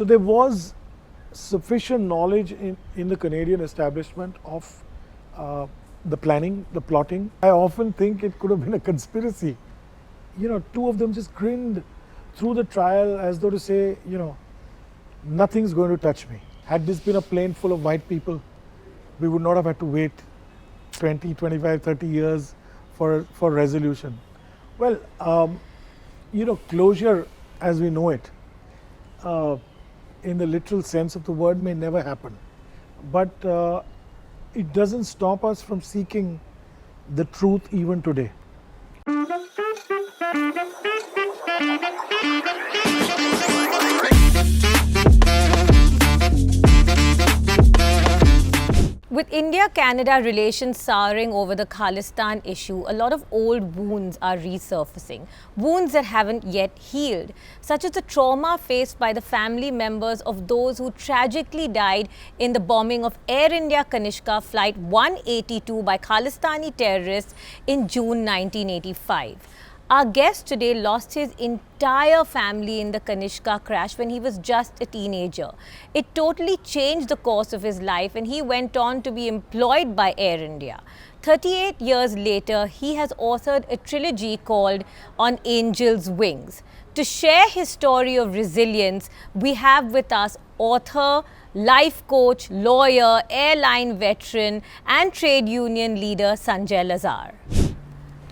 So there was sufficient knowledge in the Canadian establishment of the planning, the plotting. I often think it could have been a conspiracy. Two of them just grinned through the trial as though to say, nothing's going to touch me. Had this been a plane full of white people, we would not have had to wait 20, 25, 30 years for resolution. Well, closure as we know it, in the literal sense of the word, may never happen. But it doesn't stop us from seeking the truth even today. With India-Canada relations souring over the Khalistan issue, a lot of old wounds are resurfacing. Wounds that haven't yet healed, such as the trauma faced by the family members of those who tragically died in the bombing of Air India Kanishka Flight 182 by Khalistani terrorists in June 1985. Our guest today lost his entire family in the Kanishka crash when he was just a teenager. It totally changed the course of his life and he went on to be employed by Air India. 38 years later, he has authored a trilogy called On Angel's Wings. To share his story of resilience, we have with us author, life coach, lawyer, airline veteran and trade union leader Sanjay Lazar.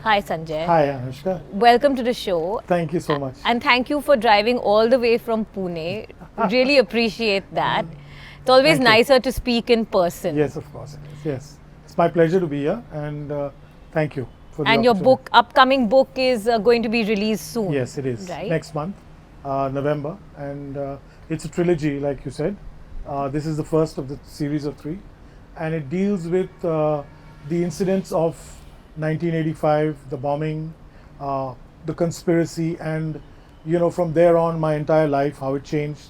Hi Sanjay. Hi Anushka. Welcome to the show. Thank you so much. And thank you for driving all the way from Pune. Really appreciate that. It's always nicer to speak in person. Yes, of course. Yes. It's my pleasure to be here and thank you for the And your upcoming book is going to be released soon. Yes, it is. Right? Next month, November. And it's a trilogy, like you said. This is the first of the series of 3. And it deals with the incidents of 1985, the bombing, the conspiracy, and from there on my entire life, how it changed,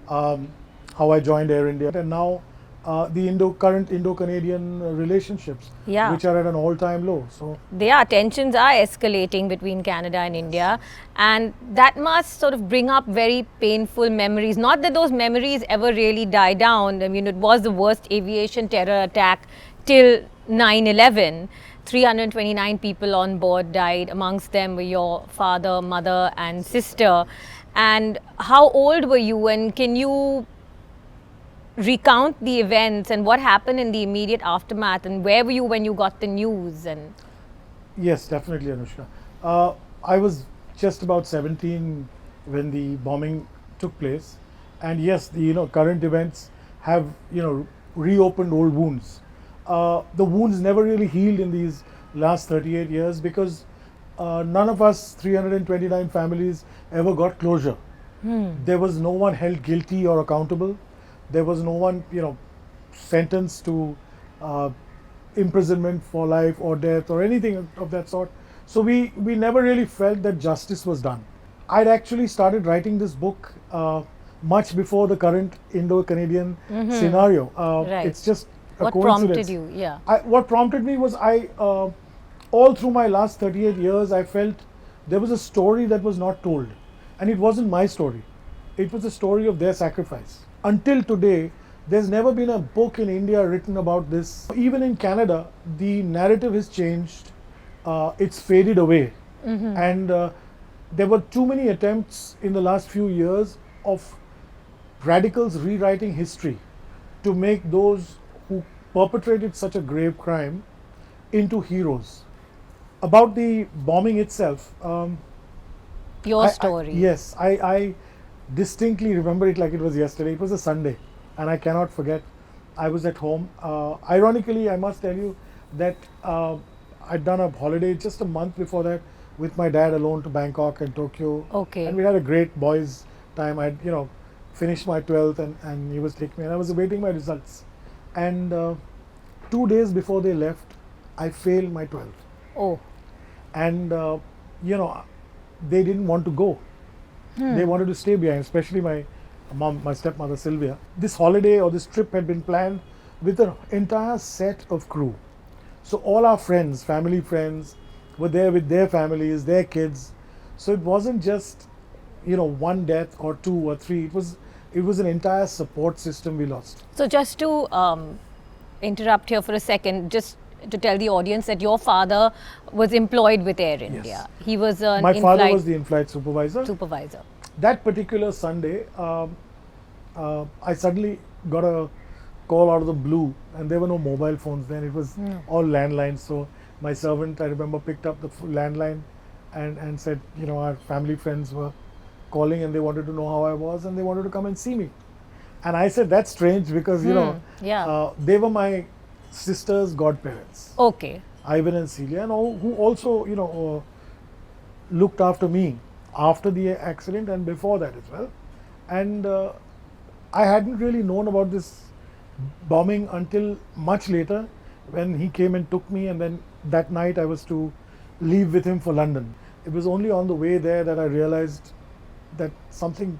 how I joined Air India, and now the current Indo-Canadian relationships, which are at an all-time low. So tensions are escalating between Canada and India, and that must sort of bring up very painful memories. Not that those memories ever really die down. I mean, it was the worst aviation terror attack till 9/11. 329 people on board died. Amongst them were your father, mother and sister. And how old were you, and can you recount the events and what happened in the immediate aftermath, and where were you when you got the news? And yes, definitely, Anushka. I was just about 17 when the bombing took place, and yes, the current events have reopened old wounds. The wounds never really healed in these last 38 years because none of us 329 families ever got closure. There was no one held guilty or accountable. There was no one sentenced to imprisonment for life or death or anything of that sort. So we never really felt that justice was done. I'd actually started writing this book much before the current Indo-Canadian scenario. Right. It's just what prompted you? Yeah. What prompted me was all through my last 38 years, I felt there was a story that was not told. And it wasn't my story. It was the story of their sacrifice. Until today, there's never been a book in India written about this. Even in Canada, the narrative has changed. It's faded away. And there were too many attempts in the last few years of radicals rewriting history to make those who perpetrated such a grave crime into heroes. About the bombing itself, your story. Yes, I distinctly remember it like it was yesterday. It was a Sunday and I cannot forget. I was at home. Ironically, I must tell you that I'd done a holiday just a month before that with my dad alone to Bangkok and Tokyo. Okay. And we had a great boys' time. I'd finished my 12th and he was taking me and I was awaiting my results. And 2 days before they left, I failed my 12th. Oh. And they didn't want to go. They wanted to stay behind, especially my mom, my stepmother Sylvia. This holiday or this trip had been planned with an entire set of crew. So all our friends, family friends, were there with their families, their kids. So it wasn't just one death or 2 or 3. It was It was an entire support system we lost. So just to interrupt here for a second, just to tell the audience that your father was employed with Air India. He was an My father in-flight was the in-flight supervisor. supervisor. That particular Sunday, I suddenly got a call out of the blue, and there were no mobile phones then. It was all landlines. So my servant, I remember, picked up the landline and said, you know, our family friends were calling and they wanted to know how I was and they wanted to come and see me. And I said, that's strange because, you know, they were my sister's godparents, Okay. Ivan and Celia, and who also, you know, looked after me after the accident and before that as well. And I hadn't really known about this bombing until much later when he came and took me, and then that night I was to leave with him for London. It was only on the way there that I realized that something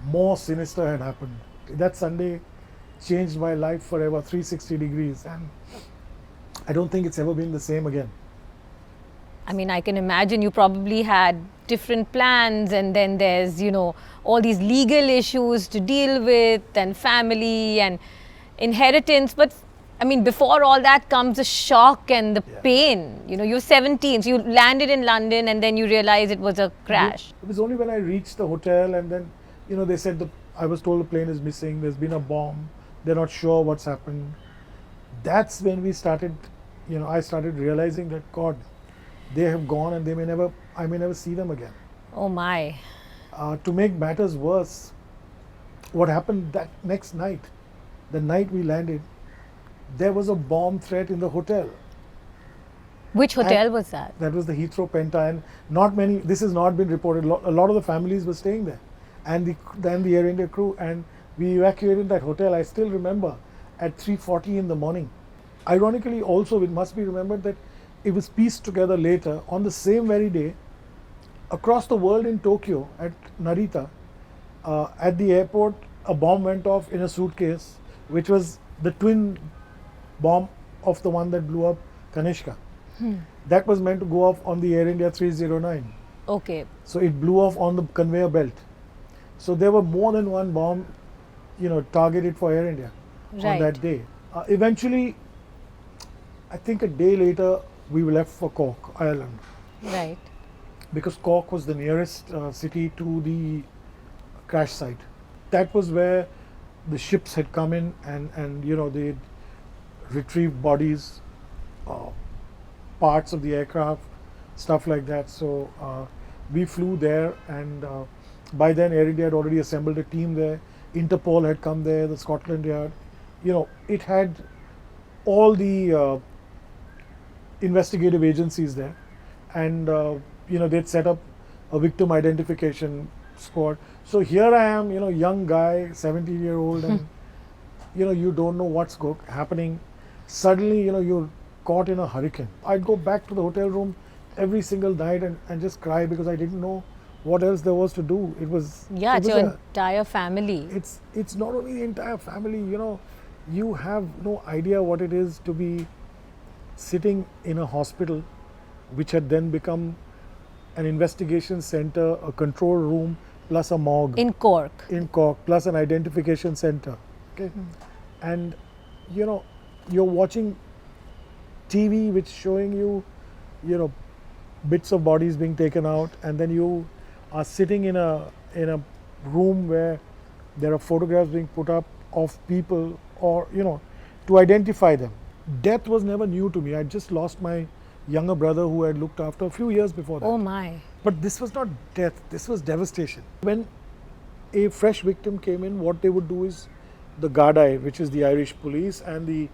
more sinister had happened. That Sunday changed my life forever, 360 degrees, and I don't think it's ever been the same again. I mean, I can imagine you probably had different plans, and then there's, you know, all these legal issues to deal with, and family and inheritance. But I mean, before all that comes the shock and the pain. You know, you're 17, so you landed in London and then you realize it was a crash. It was only when I reached the hotel and then, you know, they said I was told the plane is missing, there's been a bomb, they're not sure what's happened. That's when we started, you know, I started realizing that, God, they have gone and I may never see them again. Oh my. To make matters worse, what happened that next night, the night we landed, there was a bomb threat in the hotel. Which hotel was that? That was the Heathrow Penta, and not many, this has not been reported, a lot of the families were staying there, and the Air India crew, and we evacuated that hotel. I still remember at 3:40 in the morning. Ironically also, it must be remembered that it was pieced together later on the same very day, across the world in Tokyo at Narita, at the airport, a bomb went off in a suitcase, which was the twin bomb of the one that blew up Kanishka. That was meant to go off on the Air India 309. Okay. So it blew off on the conveyor belt. So there were more than one bomb, you know, targeted for Air India on that day. Eventually, I think a day later, we left for Cork, Ireland. Right. Because Cork was the nearest city to the crash site. That was where the ships had come in and you know, they'd retrieved bodies, parts of the aircraft, stuff like that. So we flew there, and by then Air India had already assembled a team there. Interpol had come there, the Scotland Yard. You know, it had all the investigative agencies there, and you know, they'd set up a victim identification squad. So here I am, you know, young guy, 17-year-old, and you know, you don't know what's happening. Suddenly, you know, you're caught in a hurricane. I'd go back to the hotel room every single night and just cry because I didn't know what else there was to do. It was it's your entire family. It's not only the entire family, you know, you have no idea what it is to be sitting in a hospital which had then become an investigation center, a control room, plus a morgue. In Cork. In Cork, plus an identification center. Okay. And you know, you're watching TV which showing you, you know, bits of bodies being taken out, and then you are sitting in a room where there are photographs being put up of people, or you know, to identify them. Death was never new to me. I just lost my younger brother who I had looked after a few years before that. Oh my. But this was not death, this was devastation. When a fresh victim came in, what they would do is the Gardaí, which is the Irish police, and the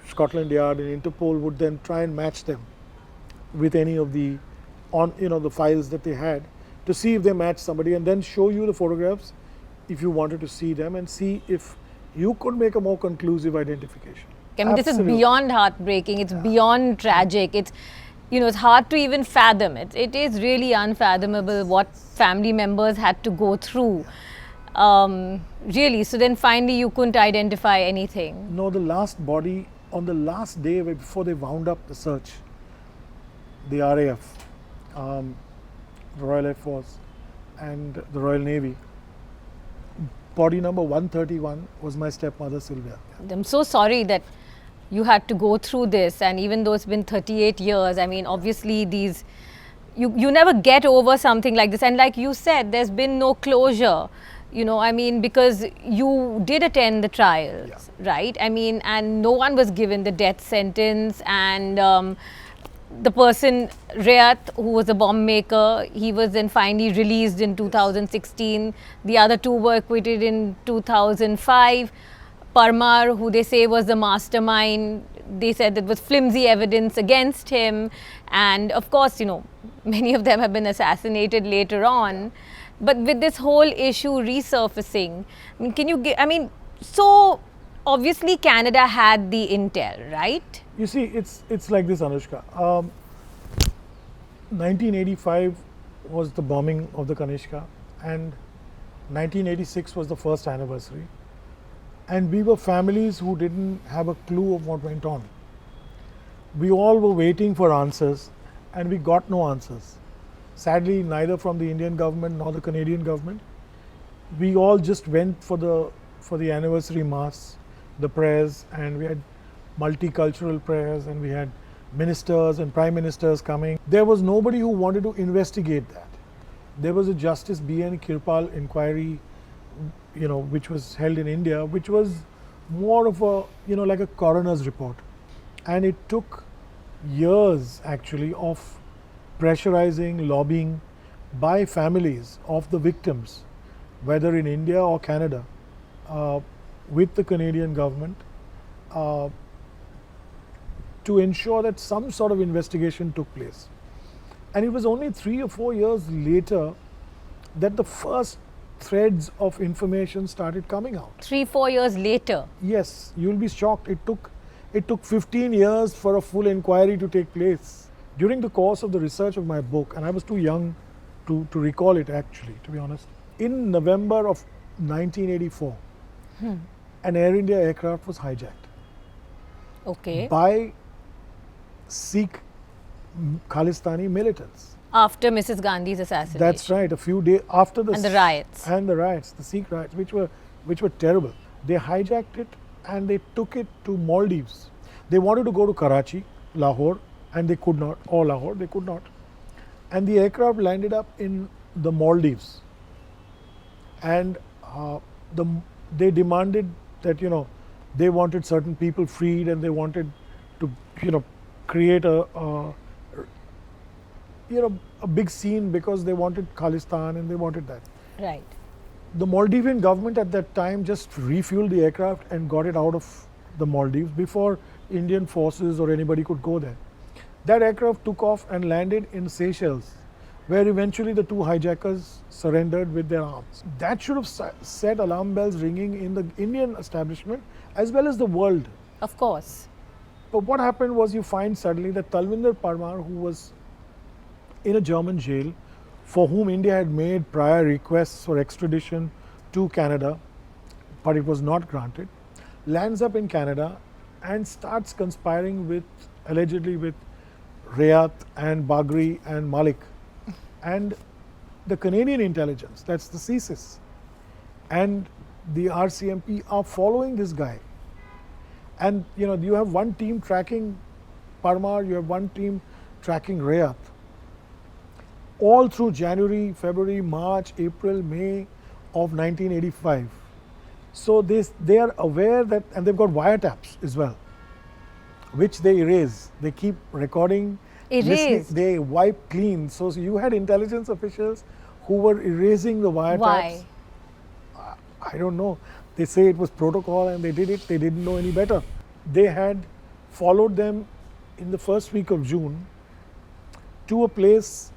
Scotland Yard and Interpol would then try and match them with any of the the files that they had to see if they match somebody, and then show you the photographs if you wanted to see them and see if you could make a more conclusive identification. I mean, this is beyond heartbreaking. It's beyond tragic. It's, you know, it's hard to even fathom. It is really unfathomable what family members had to go through. Really. So then finally you couldn't identify anything. No, the last body on the last day before they wound up the search, the RAF, the Royal Air Force, and the Royal Navy body number 131 was my stepmother Sylvia. I'm so sorry that you had to go through this, and even though it's been 38 years, I mean, obviously these, you never get over something like this. And like you said, there's been no closure, you know, I mean, because you did attend the trials, Yeah. right? I mean, and no one was given the death sentence, and the person, Rayat, who was a bomb maker, he was then finally released in 2016. The other two were acquitted in 2005. Parmar, who they say was the mastermind, they said there was flimsy evidence against him. And of course, you know, many of them have been assassinated later on. But with this whole issue resurfacing, I mean, can you give, I mean, so obviously Canada had the intel, right? You see, it's like this, Anushka. 1985 was the bombing of the Kanishka, and 1986 was the first anniversary. And we were families who didn't have a clue of what went on. We all were waiting for answers, and we got no answers. Sadly, neither from the Indian government nor the Canadian government. We all just went for the anniversary mass, the prayers, and we had multicultural prayers, and we had ministers and prime ministers coming. There was nobody who wanted to investigate that. There was a Justice B.N. Kirpal inquiry, you know, which was held in India, which was more of a, you know, like a coroner's report. And it took years actually of pressurizing, lobbying by families of the victims, whether in India or Canada, with the Canadian government, to ensure that some sort of investigation took place. And it was only 3 or 4 years later that the first threads of information started coming out. 3-4 years later. Yes, you'll be shocked. It took 15 years for a full inquiry to take place. During the course of the research of my book, and I was too young to recall it actually, to be honest, in November of 1984, an Air India aircraft was hijacked. Okay. By Sikh Khalistani militants. After Mrs. Gandhi's assassination. That's right. A few days after the And the riots. The Sikh riots, which were terrible. They hijacked it and they took it to Maldives. They wanted to go to Karachi, Lahore, and they could not. Or Lahore, they could not. And the aircraft landed up in the Maldives. And they demanded that, you know, they wanted certain people freed, and they wanted to, you know, create a big scene because they wanted Khalistan and they wanted that. Right. The Maldivian government at that time just refueled the aircraft and got it out of the Maldives before Indian forces or anybody could go there. That aircraft took off and landed in Seychelles, where eventually the two hijackers surrendered with their arms. That should have set alarm bells ringing in the Indian establishment as well as the world. Of course. But what happened was, you find suddenly that Talvinder Parmar, who was in a German jail, for whom India had made prior requests for extradition to Canada, but it was not granted, lands up in Canada and starts conspiring with, allegedly with Rayat and Bagri and Malik and the Canadian intelligence, that's the CSIS, and the RCMP are following this guy. And you know, you have one team tracking Parmar, you have one team tracking Rayat. All through January, February, March, April, May of 1985. So they are aware that, and they've got wiretaps as well, which they erase. They keep recording, listening, they wipe clean. So you had intelligence officials who were erasing the wiretaps. Why? I don't know. They say it was protocol and they did it. They didn't know any better. They had followed them in the first week of June to a place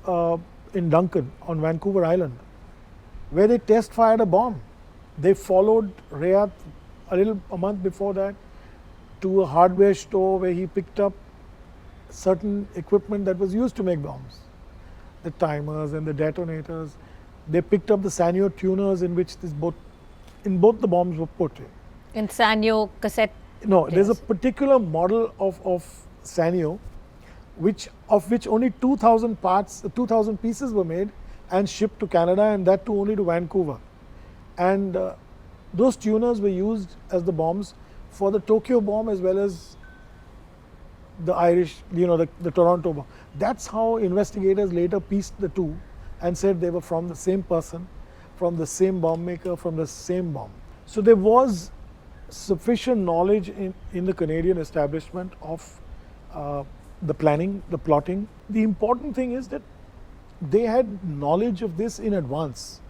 in Duncan on Vancouver Island, where they test fired a bomb. They followed Rayat a month before that to a hardware store where he picked up certain equipment that was used to make bombs, the timers and the detonators. They picked up the Sanyo tuners in which both the bombs were put in. In Sanyo cassette. No, there's a particular model of Sanyo, of which only 2,000 parts, 2,000 pieces were made and shipped to Canada, and that too only to Vancouver. And Those tuners were used as the bombs for the Tokyo bomb as well as the Irish, the Toronto bomb. That's how investigators later pieced the two and said they were from the same person, from the same bomb maker, from the same bomb. So there was sufficient knowledge in the Canadian establishment of the planning, the plotting. The important thing is that they had knowledge of this in advance,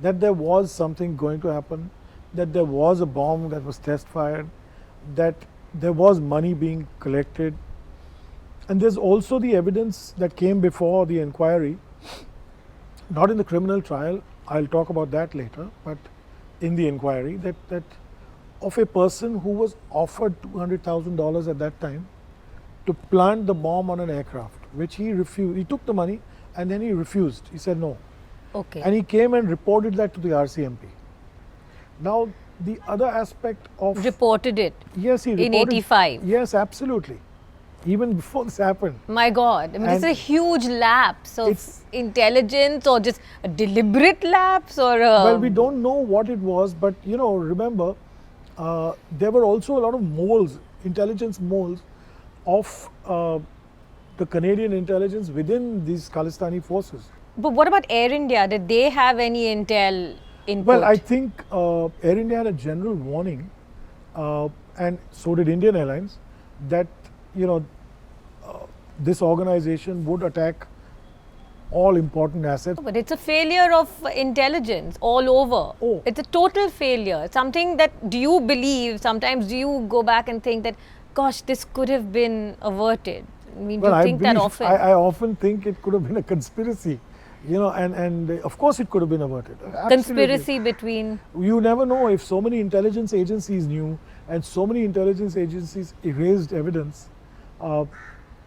that there was something going to happen, that there was a bomb that was test fired, that there was money being collected. And there's also the evidence that came before the inquiry, not in the criminal trial, I'll talk about that later, but in the inquiry, that of a person who was offered $200,000 at that time to plant the bomb on an aircraft, which he refused. He took the money and then he refused. He said no. Okay. And he came and reported that to the RCMP. Now, the other aspect of... Reported it? Yes, he reported. In 85? Yes, absolutely. Even before this happened. My God. I mean, this is a huge lapse of intelligence, or just a deliberate lapse, or a... Well, we don't know what it was, but remember, there were also a lot of moles, intelligence moles of the Canadian intelligence within these Khalistani forces. But what about Air India? Did they have any intel input? Well, I think Air India had a general warning, and so did Indian Airlines, that this organization would attack all important assets. But it's a failure of intelligence all over. Oh. It's a total failure. Something that, do you believe, sometimes do you go back and think that, gosh, this could have been averted? I mean, do you think that often? I often think it could have been a conspiracy, and of course it could have been averted. Absolutely. Conspiracy between... You never know if so many intelligence agencies knew and so many intelligence agencies erased evidence.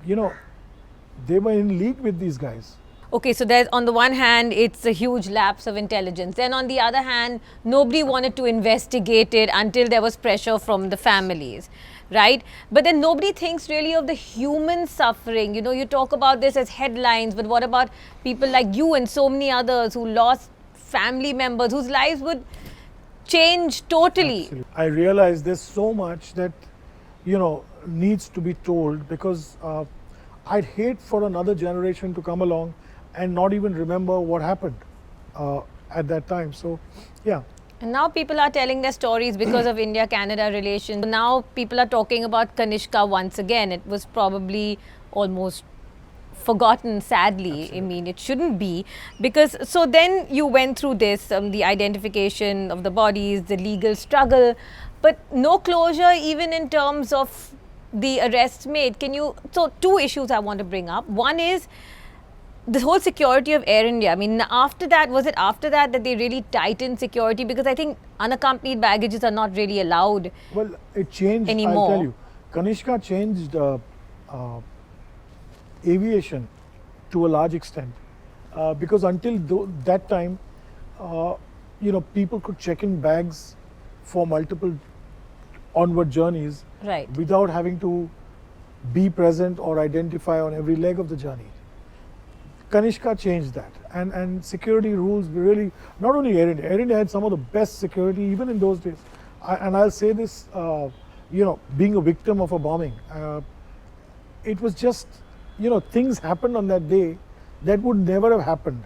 They were in league with these guys. Okay, so there's, on the one hand, it's a huge lapse of intelligence. Then on the other hand, nobody wanted to investigate it until there was pressure from the families, right? But then nobody thinks really of the human suffering. You talk about this as headlines, but what about people like you and so many others who lost family members, whose lives would change totally? Absolutely. I realize there's so much that, needs to be told, because I'd hate for another generation to come along and not even remember what happened at that time. So, yeah. And now people are telling their stories because of India-Canada relations. Now people are talking about Kanishka once again. It was probably almost forgotten, sadly. Absolutely. I mean, it shouldn't be. Because, so then you went through this, the identification of the bodies, the legal struggle, but no closure even in terms of the arrests made. So two issues I want to bring up. One is the whole security of Air India. I mean, after that, was it after that that they really tightened security? Because I think unaccompanied baggages are not really allowed. Well, it changed anymore. I'll tell you. Kanishka changed aviation to a large extent, because until that time, people could check in bags for multiple onward journeys, Right. without having to be present or identify on every leg of the journey. Kanishka changed that, and security rules were really, not only Air India. Air India had some of the best security even in those days. And I'll say this, being a victim of a bombing, it was just, things happened on that day that would never have happened.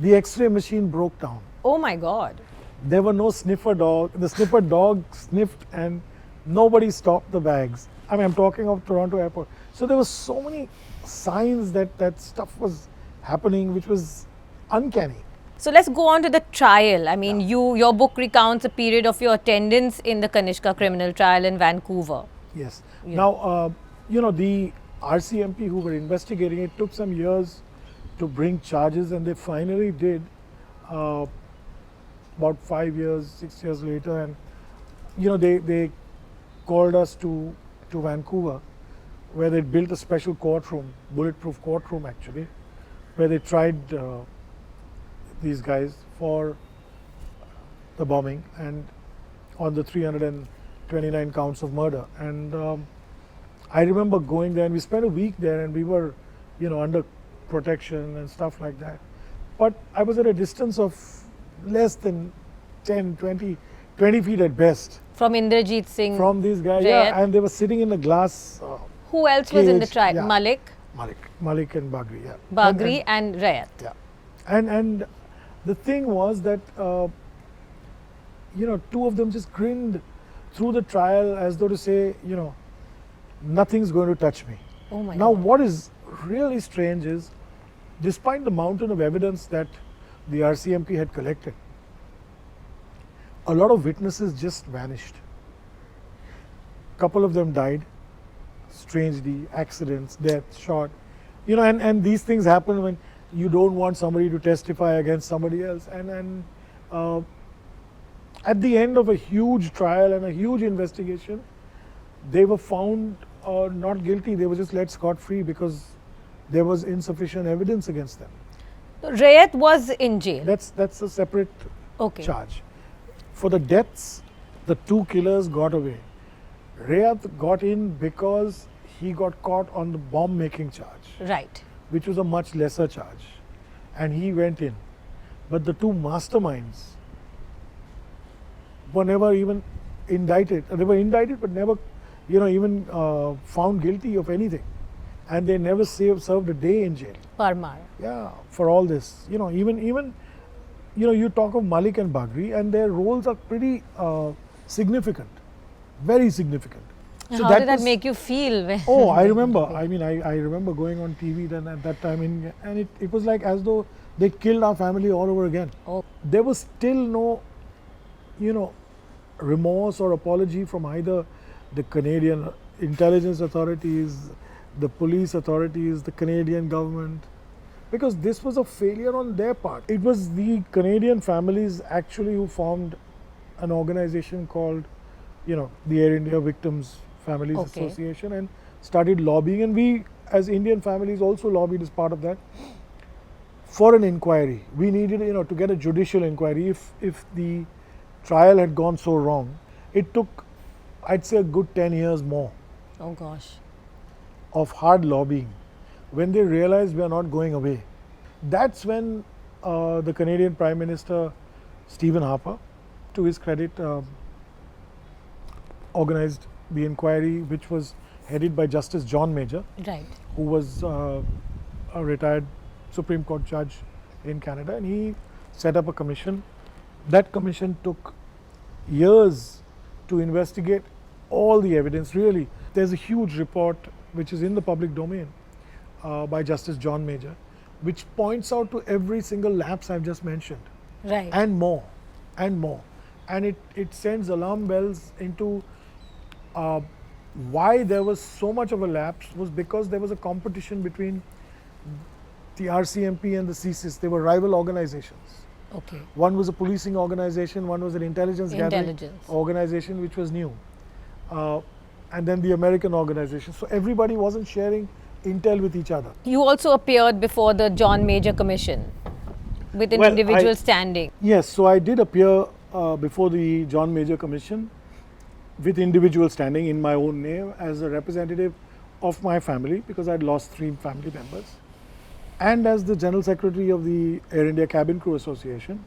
The X-ray machine broke down. Oh my God. There were no sniffer dog. The sniffer dog sniffed and nobody stopped the bags. I mean, I'm talking of Toronto airport. So there were so many signs that stuff was happening, which was uncanny. So let's go on to the trial. I mean, your book recounts a period of your attendance in the Kanishka criminal trial in Vancouver. Yes. Yeah. Now, the RCMP who were investigating it took some years to bring charges, and they finally did about 5 years, 6 years later. And, they called us to Vancouver, where they built a special courtroom, bulletproof courtroom actually, where they tried these guys for the bombing and on the 329 counts of murder. And I remember going there, and we spent a week there, and we were, under protection and stuff like that. But I was at a distance of less than 10, 20 20 feet at best. From Indrajit Singh. From these guys, Rayat. yeah, and they were sitting in a glass Who else was in the cage, trial? yeah. Malik, and Bagri, yeah. Bagri and Rayat. Yeah. And the thing was that, two of them just grinned through the trial as though to say, nothing's going to touch me. Oh my Now, God. what is really strange is, despite the mountain of evidence that the RCMP had collected, a lot of witnesses just vanished. Couple of them died, strangely, accidents, death, shot. And these things happen when you don't want somebody to testify against somebody else. And at the end of a huge trial and a huge investigation, they were found not guilty. They were just let scot-free because there was insufficient evidence against them. Rayat was in jail. That's a separate Okay. charge. For the deaths, the two killers got away. Rayat got in because he got caught on the bomb making charge, Right. which was a much lesser charge, and he went in. But the two masterminds were never even indicted. They were indicted but never even found guilty of anything, and they never served a day in jail. Parmar. Yeah, for all this, even you talk of Malik and Bagri, and their roles are pretty significant, very significant. How did that was- make you feel? When Oh, I remember. I mean, I remember going on TV then at that time, and it was like as though they killed our family all over again. Oh. There was still no, remorse or apology from either the Canadian intelligence authorities, the police authorities, the Canadian government, because this was a failure on their part. It was the Canadian families actually who formed an organization called, the Air India Victims Families Okay. Association, and started lobbying, and we as Indian families also lobbied as part of that for an inquiry. We needed, to get a judicial inquiry. If the trial had gone so wrong, it took, I'd say, a good 10 years more Oh gosh. of hard lobbying. When they realized we are not going away, that's when the Canadian Prime Minister Stephen Harper, to his credit, organized the inquiry, which was headed by Justice John Major, Right. who was a retired Supreme Court judge in Canada, and he set up a commission. That commission took years to investigate all the evidence. Really, there's a huge report which is in the public domain by Justice John Major, which points out to every single lapse I've just mentioned, Right. and more, and it sends alarm bells into why there was so much of a lapse was because there was a competition between the RCMP and the CSIS. They were rival organizations. Okay. One was a policing organization, one was an intelligence gathering Intelligence. organization, which was new, and then the American organization. So everybody wasn't sharing intel with each other. You also appeared before the John Major Commission with an Well, individual I- standing. Yes, so I did appear before the John Major Commission with individual standing in my own name as a representative of my family, because I'd lost 3 family members, and as the General Secretary of the Air India Cabin Crew Association,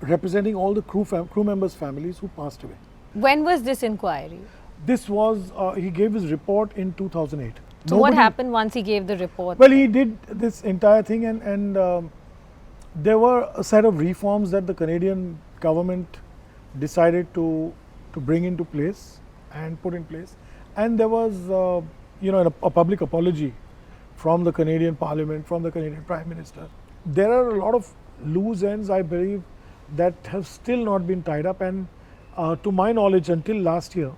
representing all the crew members' families who passed away. When was this inquiry? This was, he gave his report in 2008. So what Nobody- happened once he gave the report? Well, he did this entire thing, and there were a set of reforms that the Canadian government decided to bring into place and put in place, and there was a public apology from the Canadian Parliament, from the Canadian Prime Minister. There are a lot of loose ends, I believe, that have still not been tied up, and to my knowledge, until last year,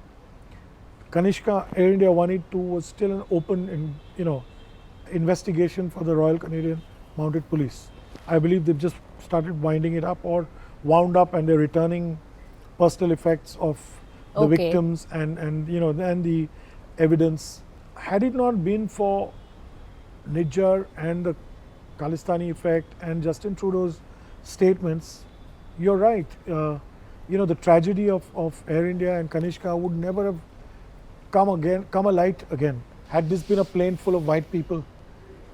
Kanishka Air India 182 was still an open, investigation for the Royal Canadian Mounted Police. I believe they've just started winding it up or wound up, and they're returning personal effects of the Okay. victims and the evidence. Had it not been for Nijjar and the Khalistani effect and Justin Trudeau's statements, you're right. The tragedy of Air India and Kanishka would never have come alight again. Had this been a plane full of white people,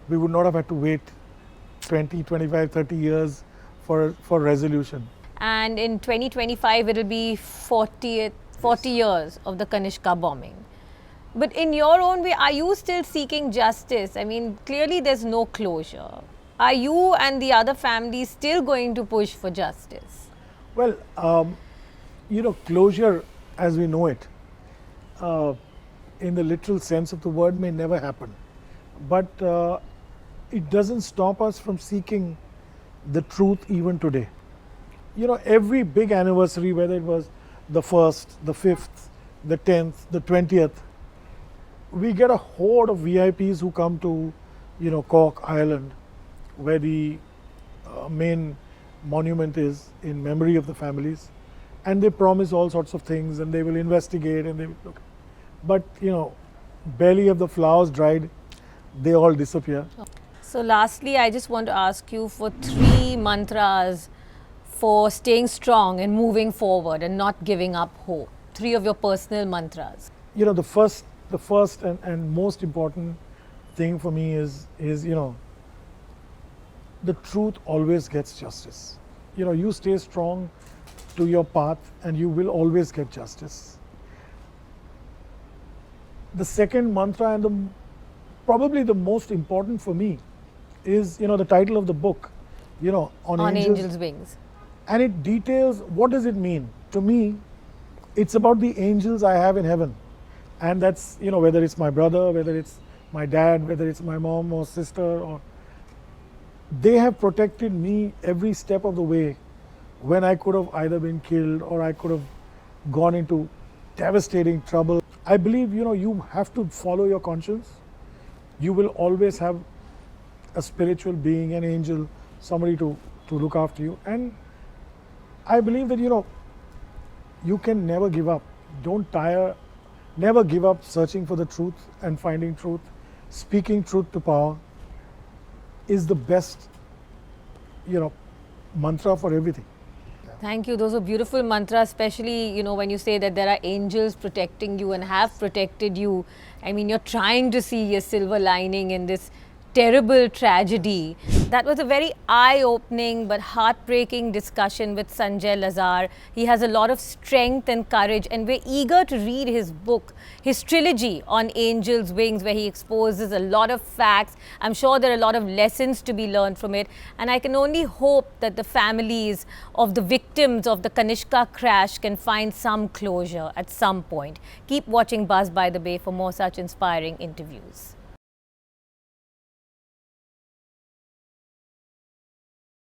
we would not have had to wait 20, 25, 30 years for resolution. and in 2025 it'll be 40 years of the Kanishka bombing. But in your own way, are you still seeking justice? I mean, clearly there's no closure. Are you and the other families still going to push for justice? Well, closure as we know it, in the literal sense of the word, may never happen. But it doesn't stop us from seeking the truth even today. Every big anniversary, whether it was the 1st, the 5th, the 10th, the 20th, we get a horde of VIPs who come to, Cork, Ireland, where the main monument is in memory of the families, and they promise all sorts of things, and they will investigate, and they will look. But barely have the flowers dried, they all disappear. So lastly, I just want to ask you for 3 mantras for staying strong and moving forward and not giving up hope. 3 of your personal mantras. The first and most important thing for me is the truth always gets justice. You stay strong to your path and you will always get justice. The second mantra, and probably the most important for me, is the title of the book, on Angels' Wings. And it details what does it mean. To me, it's about the angels I have in heaven. And that's, whether it's my brother, whether it's my dad, whether it's my mom or sister, or they have protected me every step of the way when I could have either been killed or I could have gone into devastating trouble. I believe, you have to follow your conscience. You will always have a spiritual being, an angel, somebody to look after you. And I believe that, you can never give up. Don't tire. Never give up searching for the truth and finding truth. Speaking truth to power is the best, mantra for everything. Thank you. Those are beautiful mantras, especially, when you say that there are angels protecting you and have protected you. I mean, you're trying to see a silver lining in this terrible tragedy. That was a very eye-opening but heartbreaking discussion with Sanjay Lazar. He has a lot of strength and courage, and we're eager to read his book, his trilogy on Angels' Wings, where he exposes a lot of facts. I'm sure there are a lot of lessons to be learned from it, and I can only hope that the families of the victims of the Kanishka crash can find some closure at some point. Keep watching Buzz by the Bay for more such inspiring interviews.